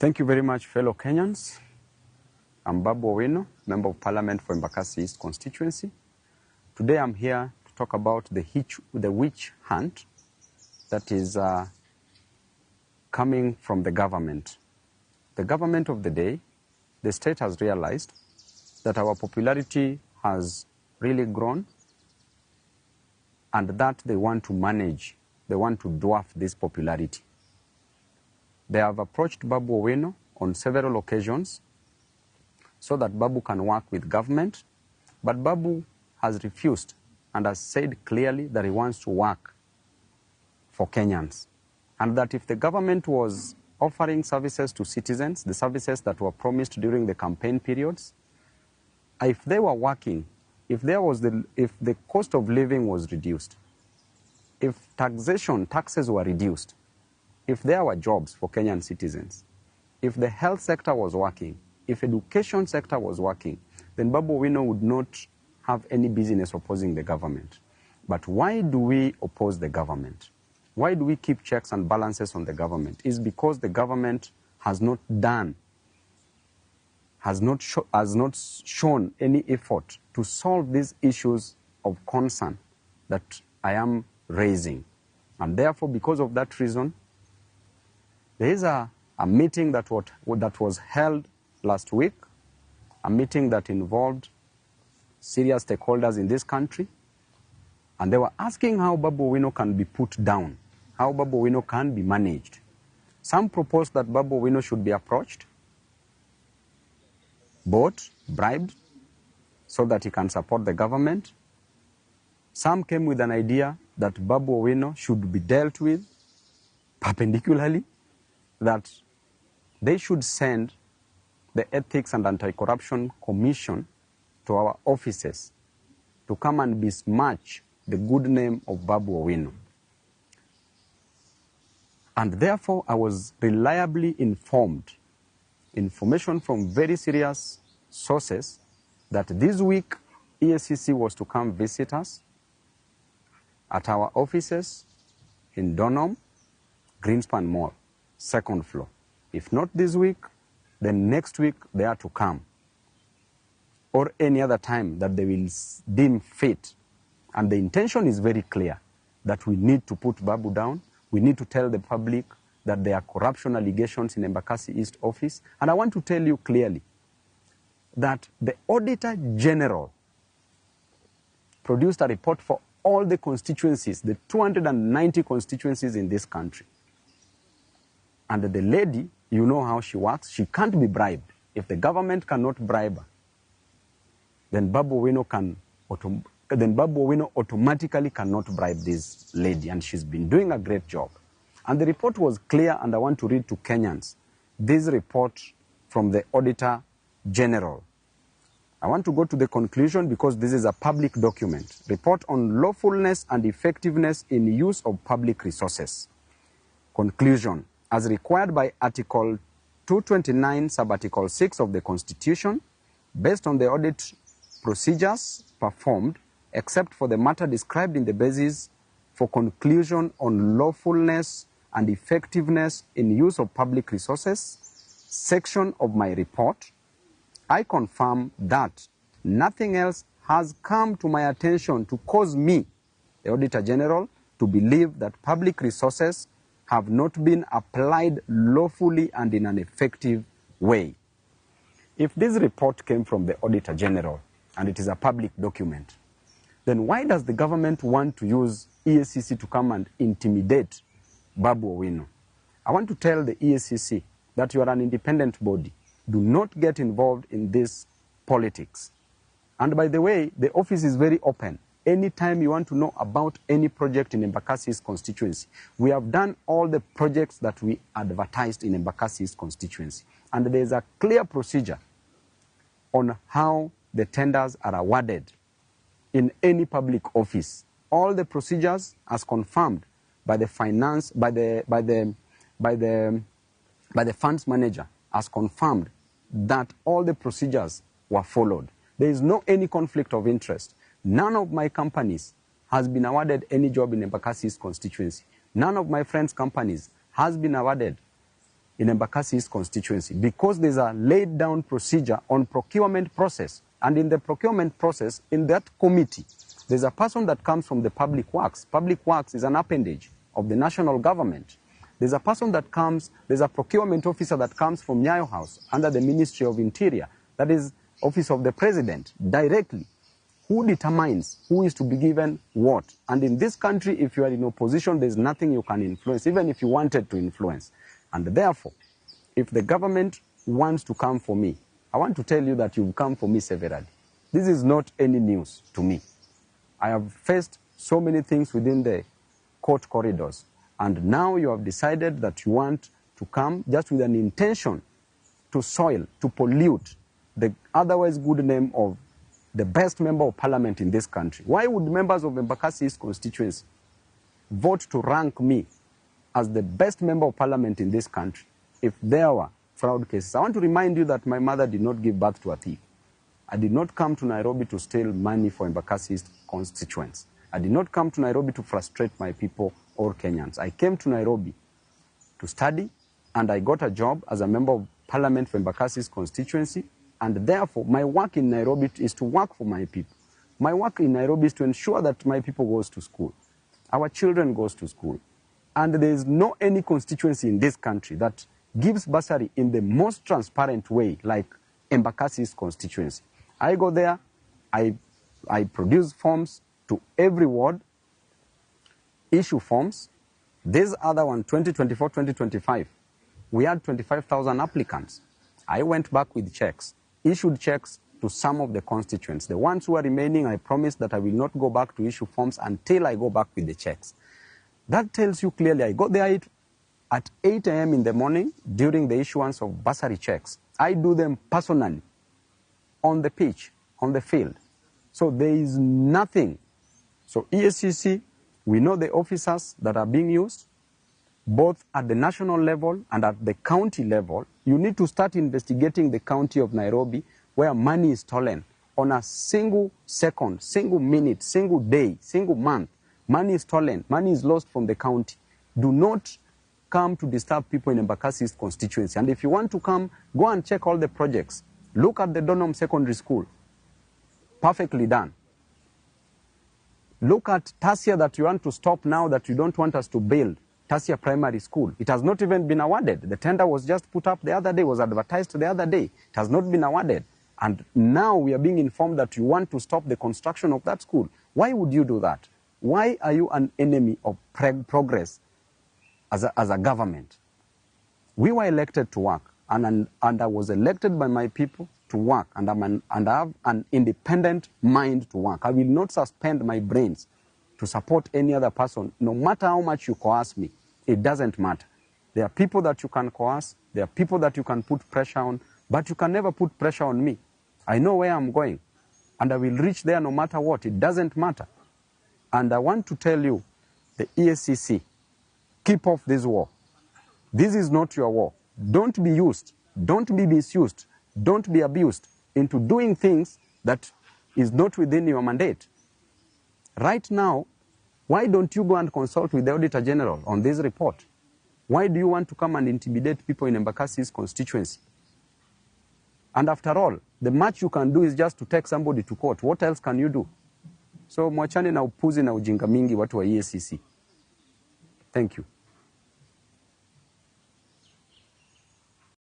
Thank you very much, fellow Kenyans. I'm Babu Owino, Member of Parliament for Embakasi East constituency. Today I'm here to talk about the witch hunt that is coming from the government. The government of the day, the state has realized that our popularity has really grown and that they want to manage, they want to dwarf this popularity. They have approached Babu Owino on several occasions so that Babu can work with government, but Babu has refused and has said clearly that he wants to work for Kenyans, and that if the government was offering services to citizens, the services that were promised during the campaign periods, if they were working, if the cost of living was reduced, if taxes were reduced, if there were jobs for Kenyan citizens, if the health sector was working, if education sector was working, then Babu Owino would not have any business opposing the government. But why do we oppose the government? Why do we keep checks and balances on the government? It's because the government has not shown any effort to solve these issues of concern that I am raising. And therefore, because of that reason, there is a meeting that was held last week, a meeting that involved serious stakeholders in this country, and they were asking how Babu Owino can be put down, how Babu Owino can be managed. Some proposed that Babu Owino should be approached, bought, bribed, so that he can support the government. Some came with an idea that Babu Owino should be dealt with perpendicularly, that they should send the Ethics and Anti-Corruption Commission to our offices to come and besmirch the good name of Babu Owino. And therefore, I was reliably informed, information from very serious sources, that this week EACC was to come visit us at our offices in Donholm, Greenspan Mall, second floor. If not this week, then next week they are to come, or any other time that they will deem fit. And the intention is very clear, that we need to put Babu down. We need to tell the public that there are corruption allegations in Embakasi East office. And I want to tell you clearly that the Auditor General produced a report for all the constituencies, the 290 constituencies in this country. And the lady, you know how she works, she can't be bribed. If the government cannot bribe her, then Babu Owino automatically cannot bribe this lady, and she's been doing a great job. And the report was clear, and I want to read to Kenyans this report from the Auditor General. I want to go to the conclusion because this is a public document. Report on lawfulness and effectiveness in use of public resources. Conclusion. As required by Article 229, Sub-Article 6 of the Constitution, based on the audit procedures performed, except for the matter described in the basis for conclusion on lawfulness and effectiveness in use of public resources section of my report, I confirm that nothing else has come to my attention to cause me, the Auditor General, to believe that public resources have not been applied lawfully and in an effective way. If this report came from the Auditor General and it is a public document, then why does the government want to use EACC to come and intimidate Babu Owino? I want to tell the EACC that you are an independent body. Do not get involved in this politics. And by the way, the office is very open. Anytime you want to know about any project in Embakasi's constituency, we have done all the projects that we advertised in Embakasi's constituency. And there is a clear procedure on how the tenders are awarded in any public office. All the procedures as confirmed by the funds manager, as confirmed that all the procedures were followed. There is no any conflict of interest. None of my companies has been awarded any job in Embakasi's constituency. None of my friends' companies has been awarded in Embakasi East constituency because there's a laid down procedure on procurement process. And in the procurement process, in that committee, there's a person that comes from the public works. Public works is an appendage of the national government. There's a person that comes, there's a procurement officer that comes from Nyayo House under the Ministry of Interior, that is Office of the President, directly. Who determines who is to be given what? And in this country, if you are in opposition, there's nothing you can influence, even if you wanted to influence. And therefore, if the government wants to come for me, I want to tell you that you've come for me severally. This is not any news to me. I have faced so many things within the court corridors. And now you have decided that you want to come just with an intention to soil, to pollute the otherwise good name of the best member of parliament in this country. Why would members of Embakasi East constituency vote to rank me as the best member of parliament in this country if there were fraud cases? I want to remind you that my mother did not give birth to a thief. I did not come to Nairobi to steal money for Embakasi East constituents. I did not come to Nairobi to frustrate my people or Kenyans. I came to Nairobi to study, and I got a job as a member of parliament for Embakasi East constituency. And therefore, my work in Nairobi is to work for my people. My work in Nairobi is to ensure that my people goes to school. Our children goes to school. And there is no any constituency in this country that gives bursary in the most transparent way like Embakasi East constituency. I go there, I produce forms to every ward, issue forms. This other one, 2024, 2025, we had 25,000 applicants. I went back with checks, issued checks to some of the constituents. The ones who are remaining, I promised that I will not go back to issue forms until I go back with the checks. That tells you clearly I got there at 8 a.m. in the morning during the issuance of bursary checks. I do them personally on the pitch, on the field. So there is nothing. So EACC, we know the officers that are being used, both at the national level and at the county level. You need to start investigating the county of Nairobi where money is stolen on a single second, single minute, single day, single month. Money is stolen, money is lost from the county. Do not come to disturb people in Embakasi East constituency. And if you want to come, go and check all the projects. Look at the Donholm Secondary School. Perfectly done. Look at Tasia that you want to stop now that you don't want us to build. Tasia Primary School. It has not even been awarded. The tender was just put up the other day, was advertised the other day. It has not been awarded. And now we are being informed that you want to stop the construction of that school. Why would you do that? Why are you an enemy of progress as a government? We were elected to work, and I was elected by my people to work, and I have an independent mind to work. I will not suspend my brains to support any other person, no matter how much you coerce me. It doesn't matter. There are people that you can coerce, there are people that you can put pressure on, but you can never put pressure on me. I know where I'm going, and I will reach there no matter what. It doesn't matter. And I want to tell you, the EACC, keep off this war. This is not your war. Don't be used, don't be misused, don't be abused into doing things that is not within your mandate. Right now, why don't you go and consult with the Auditor General on this report? Why do you want to come and intimidate people in Embakasi East constituency? And after all, the much you can do is just to take somebody to court. What else can you do? So mwachane na upuzi na ujinga mingi watu wa EACC. Thank you.